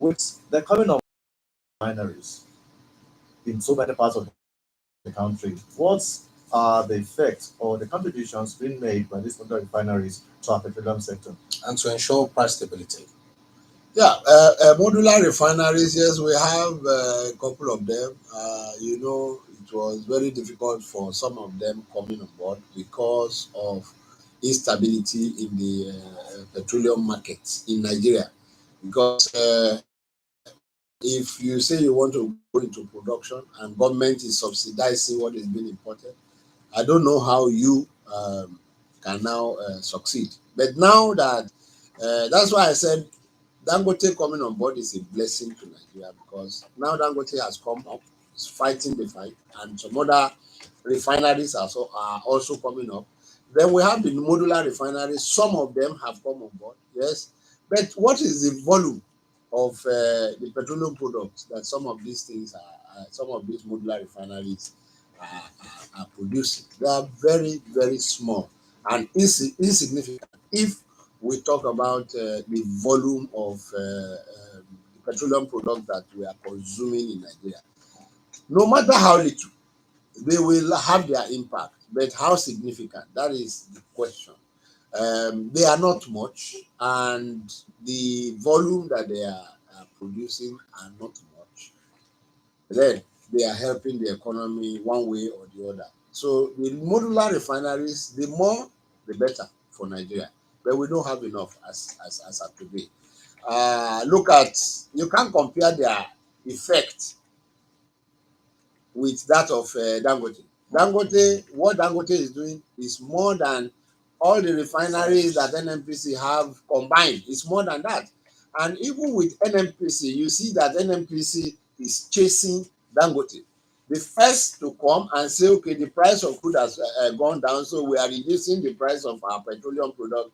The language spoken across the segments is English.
With the coming of refineries in so many parts of the country, what are the effects or the contributions being made by these other refineries to our petroleum sector? and to ensure price stability. Yeah, modular refineries, yes, we have a couple of them. It was very difficult for some of them coming on board because of instability in the petroleum markets in Nigeria. Because if you say you want to go into production and government is subsidizing what is being imported, I don't know how you can now succeed. But now that that's why I said Dangote coming on board is a blessing to Nigeria, because now Dangote has come up, is fighting the fight, and some other refineries are also coming up. Then we have the modular refineries. Some of them have come on board, yes. But what is the volume of the petroleum products that some of these modular refineries are producing? They are very, very small and insignificant if we talk about the volume of the petroleum products that we are consuming in Nigeria. No matter how little, they will have their impact, but how significant? That is the question. They are not much, and the volume that they are producing are not much. Then they are helping the economy one way or the other. So the modular refineries, the more, the better for Nigeria. But we don't have enough as of today. Look at, you can't compare their effect with that of Dangote. What Dangote is doing is more than all the refineries that NNPC have combined. It's more than that. And even with NNPC, you see that NNPC is chasing Dangote. The first to come and say, okay, the price of crude has gone down, so we are reducing the price of our petroleum product.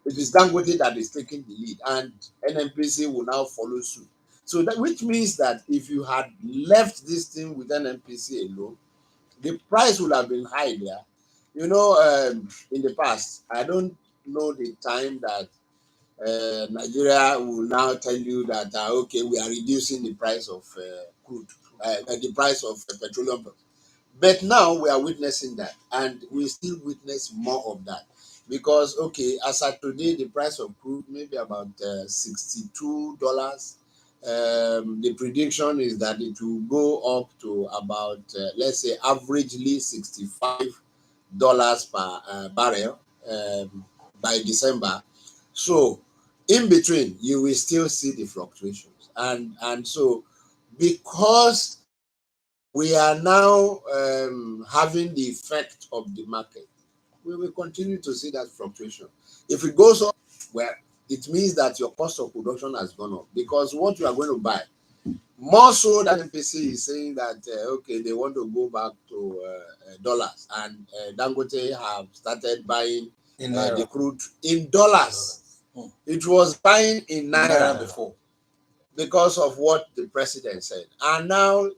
It is Dangote that is taking the lead, and NNPC will now follow suit. So that, which means that if you had left this thing with NNPC alone, the price would have been high there. In the past, I don't know the time that Nigeria will now tell you that okay, we are reducing the price of crude, the price of petroleum. But now we are witnessing that, and we still witness more of that, because okay, as of today, the price of crude maybe about $62. The prediction is that it will go up to about let's say averagely $65 per barrel by December. So in between, you will still see the fluctuations, and so because we are now having the effect of the market, we will continue to see that fluctuation. If it goes up, well, it means that your cost of production has gone up, because what you are going to buy, more so than NPC is saying that okay, they want to go back to dollars, and Dangote have started buying the crude in dollars. It was buying in naira before, because of what the president said. And now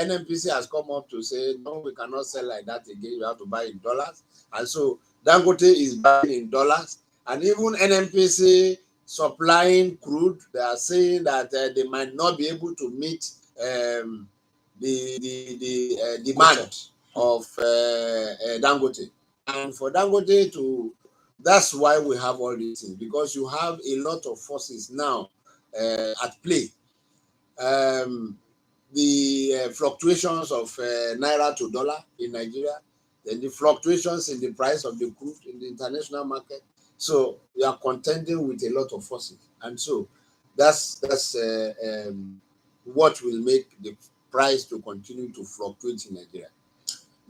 NNPC has come up to say, no, we cannot sell like that again. You have to buy in dollars. And so Dangote is buying in dollars. And even NNPC supplying crude, they are saying that they might not be able to meet the demand of Dangote. And for Dangote to, that's why we have all these things, because you have a lot of forces now at play. The fluctuations of naira to dollar in Nigeria, then the fluctuations in the price of the crude in the international market. So we are contending with a lot of forces, and so that's what will make the price to continue to fluctuate in Nigeria.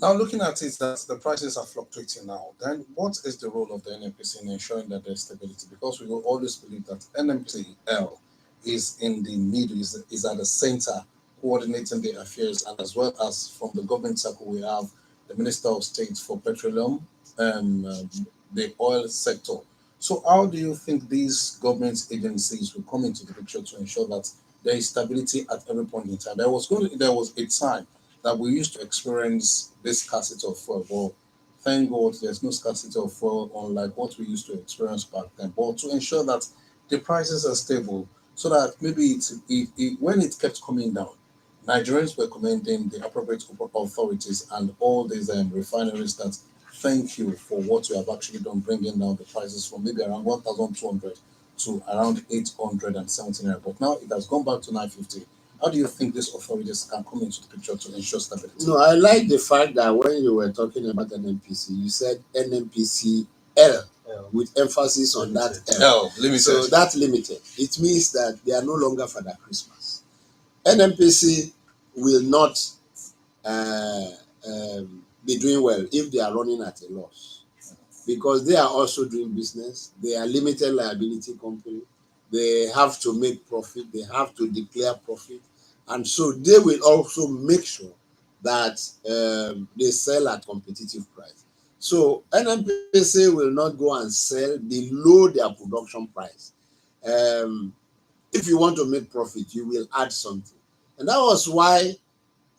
Now, looking at it that the prices are fluctuating now, then what is the role of the NNPC in ensuring that there's stability? Because we will always believe that NNPCL is in the middle, is at the center, coordinating the affairs, and as well as from the government circle, we have the Minister of State for Petroleum and the oil sector. So, how do you think these government agencies will come into the picture to ensure that there is stability at every point in time? There was a time that we used to experience this scarcity of fuel. Well, thank God there's no scarcity of fuel unlike what we used to experience back then. But to ensure that the prices are stable, so that maybe when it kept coming down, Nigerians were commending the appropriate authorities and all these refineries that thank you for what you have actually done, bringing down the prices from maybe around 1,200 to around 870 naira. But now it has gone back to 950. How do you think these authorities can come into the picture to ensure stability? No, I like the fact that when you were talking about NNPC, you said NNPCL with emphasis on that L. Limited. So that's limited. It means that they are no longer Father Christmas. NNPC will not uh, be doing well if they are running at a loss, because they are also doing business. They are limited liability company. They have to make profit. They have to declare profit, and so they will also make sure that they sell at competitive price. So NNPC will not go and sell below their production price. Um, if you want to make profit, you will add something, and that was why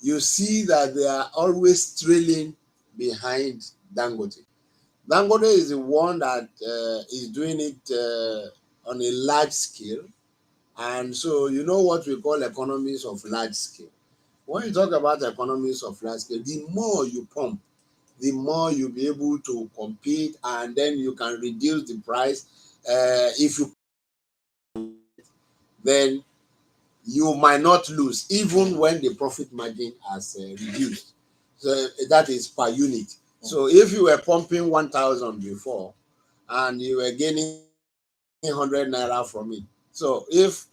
you see that they are always trailing behind Dangote. Dangote is the one that is doing it on a large scale. And so, you know what we call economies of large scale. When you talk about economies of large scale, the more you pump, the more you'll be able to compete, and then you can reduce the price. If you then you might not lose, even when the profit margin has reduced. So that is per unit. So if you were pumping 1,000 before and you were gaining 100 naira from it, so if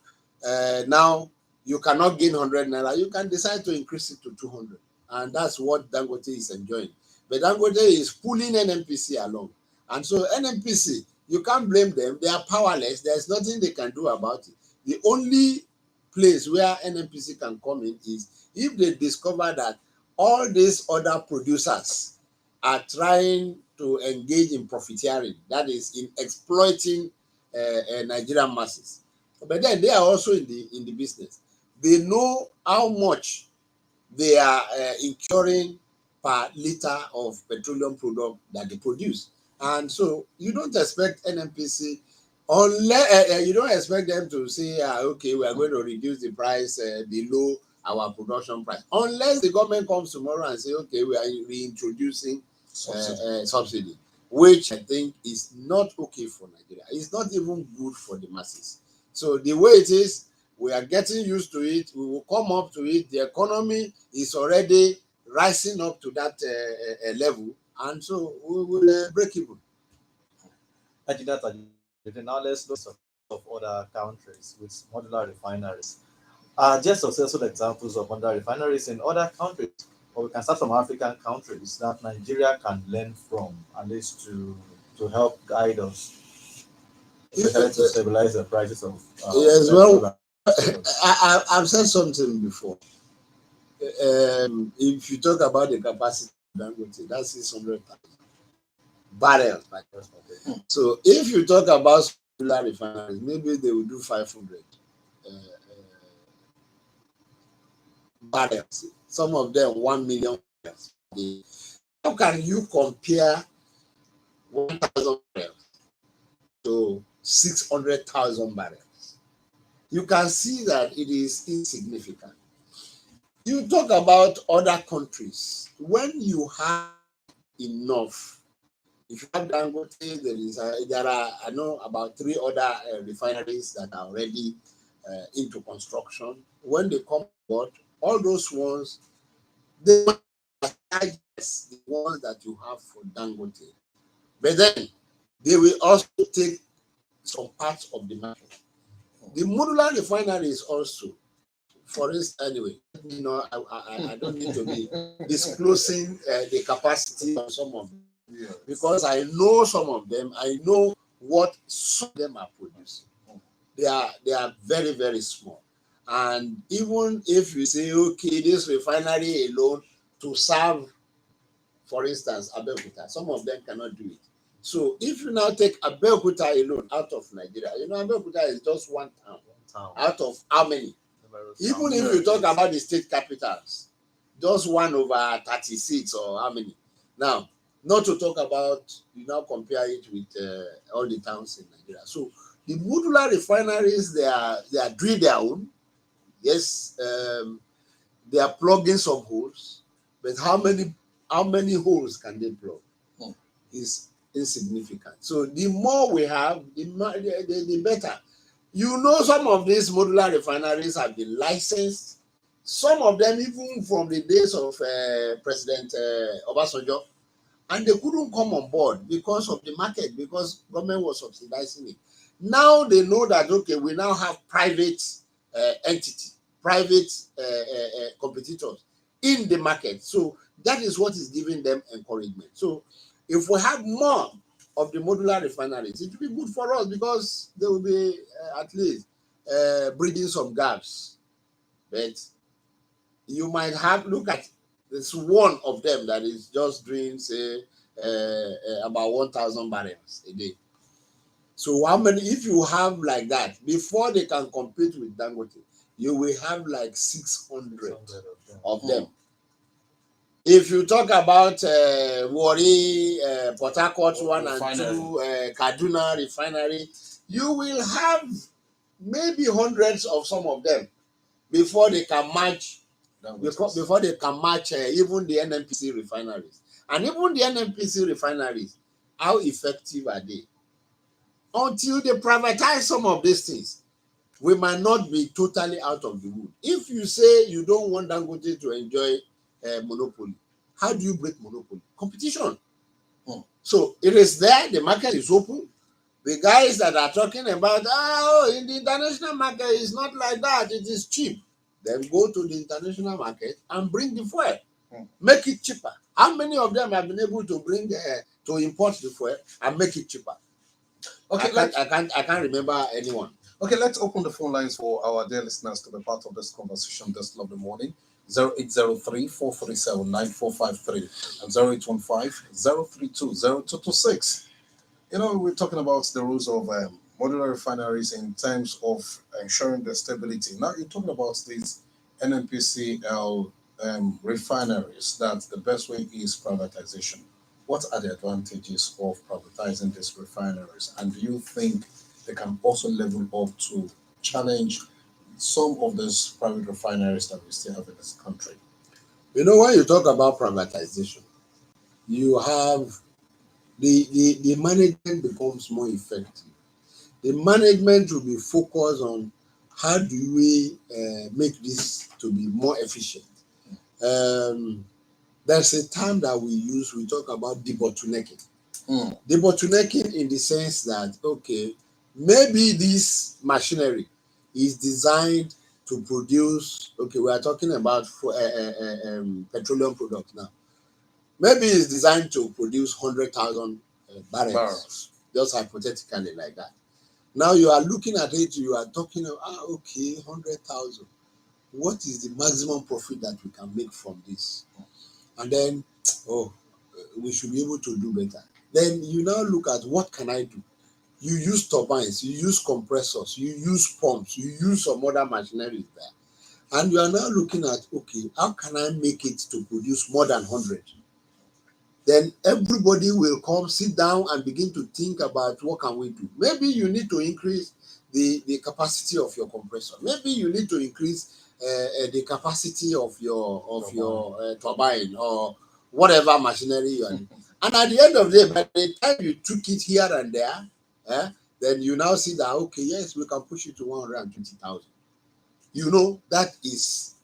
now you cannot gain 100 naira, you can decide to increase it to 200, and that's what Dangote is enjoying. But Dangote is pulling NNPC along, and so NNPC, you can't blame them. They are powerless. There's nothing they can do about it. The only place where NNPC can come in is if they discover that all these other producers are trying to engage in profiteering, that is, in exploiting Nigerian masses. But then they are also in the business. They know how much they are incurring per liter of petroleum product that they produce. And so you don't expect NNPC, unless you don't expect them to say, okay, we are going to reduce the price below our production price, unless the government comes tomorrow and say, okay, we are reintroducing subsidy, which I think is not okay for Nigeria. It's not even good for the masses. So the way it is, we are getting used to it. We will come up to it. The economy is already rising up to that level, and so we will break even. Now let's look of other countries with modular refineries. Just successful examples of modular refineries in other countries, or we can start from African countries that Nigeria can learn from, at least to help guide us, especially to stabilize the prices of yes, well, petrol. I've said something before. If you talk about the capacity of Dangote, that's 600,000 barrels. So if you talk about solar refineries, maybe they will do 500 barrels. Some of them 1 million barrels. How can you compare 1,000 barrels to 600,000 barrels? You can see that it is insignificant. You talk about other countries. When you have enough, if you have Dangote, there are I know about 3 other refineries that are already into construction. When they come aboard, all those ones, they are the ones that you have for Dangote. But then they will also take some parts of the market. The modular refineries also, for instance, anyway, I don't need to be disclosing the capacity of some of them, because I know some of them. I know what some of them are producing. They are very, very small. And even if you say, okay, this refinery alone to serve, for instance, Abeokuta, some of them cannot do it. So if you now take Abeokuta alone out of Nigeria, Abeokuta is just one town out of how many? Even if you talk about the state capitals, just 1/36 or how many? Now, not to talk about, you now compare it with all the towns in Nigeria. So The modular refineries, they are doing their own. Yes, they are plugging some holes, but how many holes can they plug? Is insignificant. So the more we have, the better. You know, some of these modular refineries have been licensed. Some of them even from the days of President Obasanjo, and they couldn't come on board because of the market, because government was subsidizing it. Now they know that, okay, we now have private entity, private competitors in the market. So that is what is giving them encouragement. So if we have more of the modular refineries, it will be good for us, because they will be at least bridging some gaps. But you might have, look at this one of them that is just doing, say, about 1,000 barrels a day. So how many, if you have like that, before they can compete with Dangote, you will have like 600 of them. If you talk about Warri, Port Harcourt 1 and 2, Kaduna refinery, you will have maybe hundreds of some of them before they can match, before they can match even the NNPC refineries. And even the NNPC refineries, how effective are they? Until they privatize some of these things, we might not be totally out of the wood. If you say you don't want Dangote to enjoy monopoly, how do you break monopoly? Competition. So it is there, the market is open. The guys that are talking about, oh, in the international market, it's not like that, it is cheap. Then go to the international market and bring the fuel. Make it cheaper. How many of them have been able to bring to import the fuel and make it cheaper? Okay, I can't remember anyone. Okay, let's open the phone lines for our dear listeners to be part of this conversation this lovely morning. 0803-437-9453 and 0815-032-0226. You know, we're talking about the rules of modular refineries in terms of ensuring the stability. Now, you're talking about these NNPCL refineries, that the best way is privatization. What are the advantages of privatizing these refineries? And do you think they can also level up to challenge some of these private refineries that we still have in this country? You know, when you talk about privatization, you have the management becomes more effective. The management will be focused on how do we make this to be more efficient. There's a term that we use, we talk about debottlenecking. Debottlenecking in the sense that, okay, maybe this machinery is designed to produce, okay, we are talking about petroleum products now. Maybe it's designed to produce 100,000 barrels, just hypothetically like that. Now you are looking at it, you are talking about, okay, 100,000. What is the maximum profit that we can make from this? And then, we should be able to do better. Then you now look at, what can I do? You use turbines, you use compressors, you use pumps, you use some other machinery there. And you are now looking at, okay, how can I make it to produce more than 100? Then everybody will come, sit down and begin to think about, what can we do? Maybe you need to increase the capacity of your compressor. Maybe you need to increase the capacity of your turbine or whatever machinery you are doing. And at the end of the day, by the time you took it here and there, then you now see that, okay, yes, we can push it to 120,000. You know, that is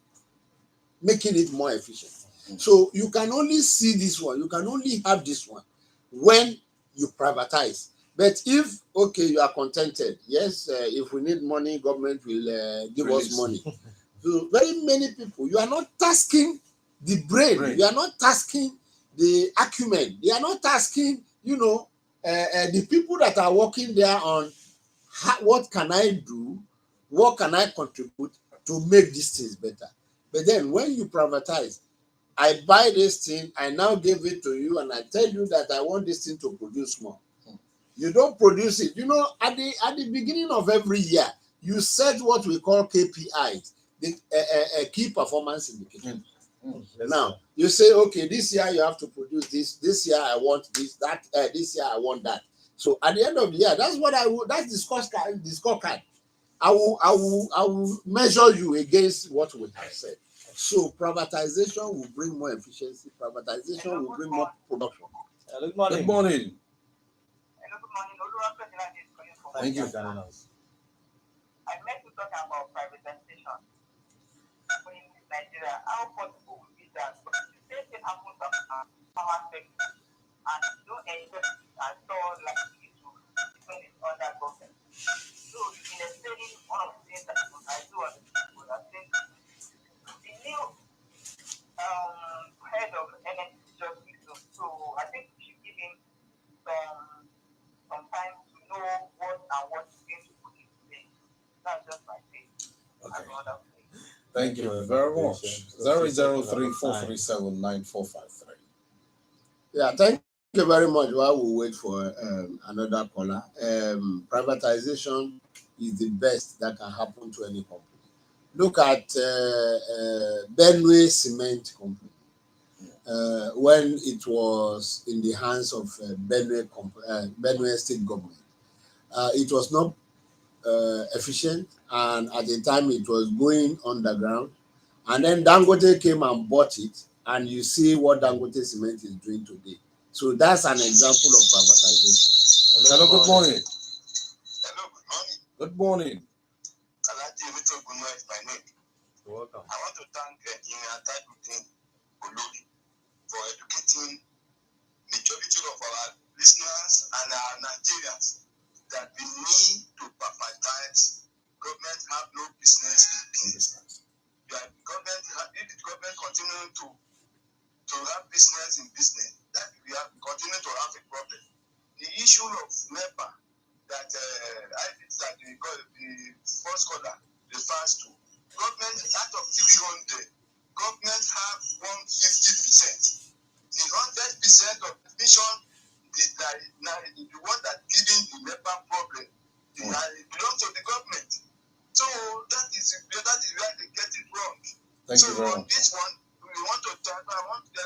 making it more efficient. So you can only see this one, you can only have this one when you privatize. But if, okay, you are contented, yes, if we need money, government will give us money. So very many people, you are not tasking the brain, you are not tasking the acumen, you are not tasking, the people that are working there on what can I do, what can I contribute to make these things better. But then when you privatize, I buy this thing, I now give it to you, and I tell you that I want this thing to produce more. You don't produce it. You know, at the beginning of every year, you set what we call KPIs, the key performance indicator. Now, you say, okay, this year you have to produce this year I want this, that, this year I want that. So at the end of the year, that's what I will. That's the scorecard. I will measure you against what we have said. So privatization will bring more efficiency. Privatization will bring more production. Good Good morning. morning. Hello, good morning. Olori is calling from Thank you. Nigeria. I meant to talk about privatization in Nigeria. How possible would be that the same thing happens to our sector and no investment at all likely to when it's under government. So in explaining one of the things that I do understand was that the new head of NNC just recently, so I think we should give him some time to know what he's going to put in place. That's just my take. Okay. And other things. Thank you very much. 00344379453. Yeah, thank you very much. While we wait for another caller, privatization is the best that can happen to any company. Look at Benue Cement Company. When it was in the hands of Benue State government, it was not efficient, and at the time it was going underground. And then Dangote came and bought it, and you see what Dangote Cement is doing today. So that's an example of privatization. Hello, good morning. Hello, good morning. Good morning. Temitope is my name. You're welcome. I want to thank Tajudeen Olori for educating majority of our listeners and our Nigerians that we need to privatize. Government have no business in business. If the government continue to have business in business, that we have continue to have a problem. The issue of NEPA that the first caller refers to, government out of 300, government have 150%. The 100% of admission the one that giving the NEPA problem belongs to the government. So that is where they get it wrong. Thank you very On much. this one, we want to tell I want the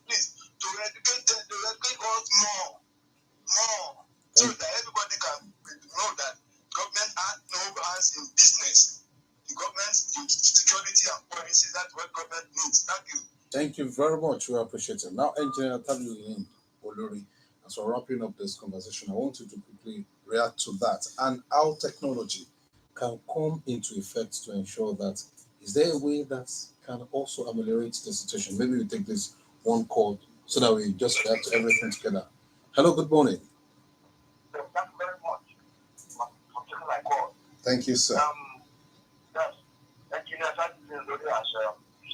please to educate them, to educate us more, so that everybody can know that government has no hands in business. The government security and policy, that's what government needs. Thank you. Thank you very much. We appreciate it. Now, Engineer Tajudeen Olori, as we're wrapping up this conversation, I want you to quickly react to that and how technology can come into effect to ensure that is there a way that can also ameliorate the situation? Maybe we take this one call so that we just react to everything together. Hello, good morning. So thank you very much for taking my call. Thank you, sir. Yes, Engineer Tajudeen Olori has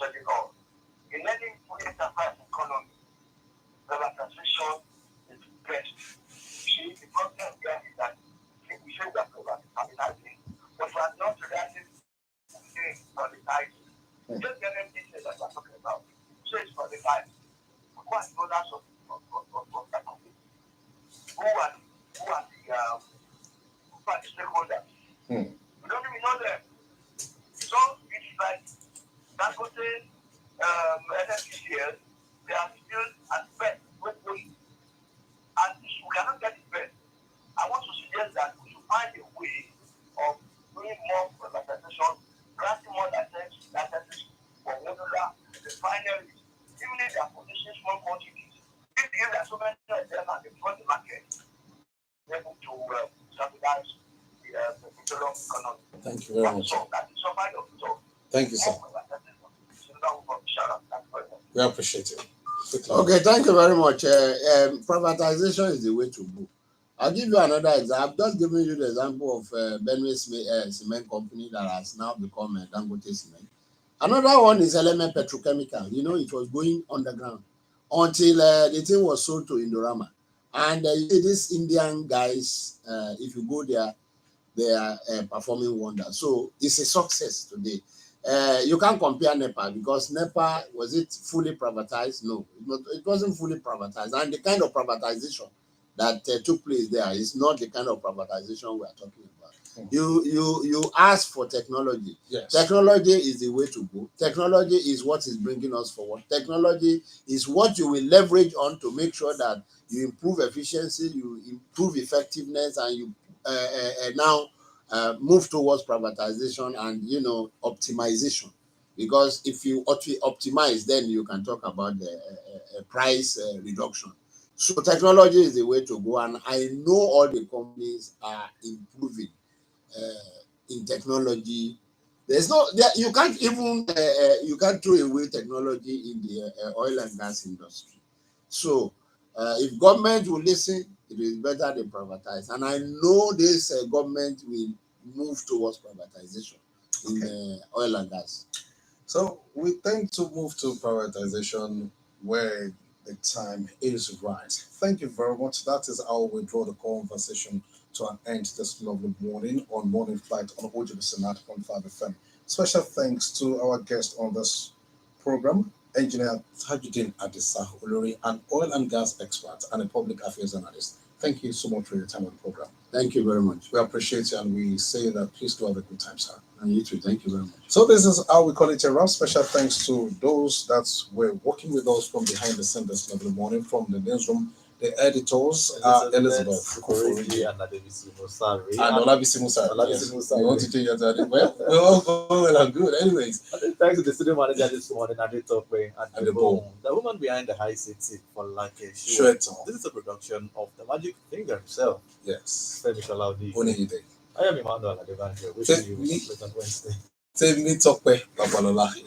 said it all. In any free enterprise economy, privatization is best. See, the problem here is that we say we are privatizing, but we are not realizing privatizing. Just the NMDC that we are talking about. So it's privatized. What owners of that company? Who are the stakeholders? We don't even know them. So it's like Dangote, NFCCL, they are still at best going. And we cannot get it best. I want to suggest that we should find a way of doing more privatization, granting more licenses for modular refineries, even if they are producing small quantities. If there are so many of them and they flood the market, they're able to stabilize the petroleum economy. Thank you very much. That is somebody of it all. Thank you, sir. We appreciate it. Okay, thank you very much. Privatization is the way to go. I'll give you another example. I've just given you the example of Benue Cement Company that has now become Dangote Cement. Another one is Element Petrochemical. You know, it was going underground until the thing was sold to Indorama. And you see these Indian guys, if you go there, they are performing wonders. So it's a success today. You can't compare NEPA because NEPA, was it fully privatized? No, it wasn't fully privatized. And the kind of privatization that took place there is not the kind of privatization we are talking about. You ask for technology. Yes. Technology is the way to go. Technology is what is bringing us forward. Technology is what you will leverage on to make sure that you improve efficiency, you improve effectiveness, and you now move towards privatization and optimization. Because if you optimize, then you can talk about the price reduction. So technology is the way to go, and I know all the companies are improving in technology. There's no there, you can't even you can't throw away technology in the oil and gas industry. So if government will listen, it is better they privatize, and I know this government will move towards privatization in oil and gas. So we tend to move to privatization where the time is right. Thank you very much. That is how we draw the conversation to an end this lovely morning on Morning Flight on OGBC 90.5 FM. Special thanks to our guest on this program, Engineer Tajudeen Adisa Olori, an oil and gas expert and a public affairs analyst. Thank you so much for your time on the program. Thank you very much. We appreciate you and we say that please do have a good time, sir. And you too. Thank you very much. So this is how we call it a wrap. Special thanks to those that were working with us from behind the scenes this lovely morning, from the newsroom. The editors are Elizabeth Kuforiji and Adebisi Musari. and Olabisi Musa. Olabisi Musa. You want to change your title? Well, we're all going well and good. Anyways, Thanks to the studio manager this morning, Temitope, And the boom. the woman behind the high city for Lanke. sure. This is a production of the Magic Finger himself, Yes. Femi Shalaudi. Only you day. I am Emmanuel Adebanjo. Wishing you a pleasant Wednesday. Temitope Babalola.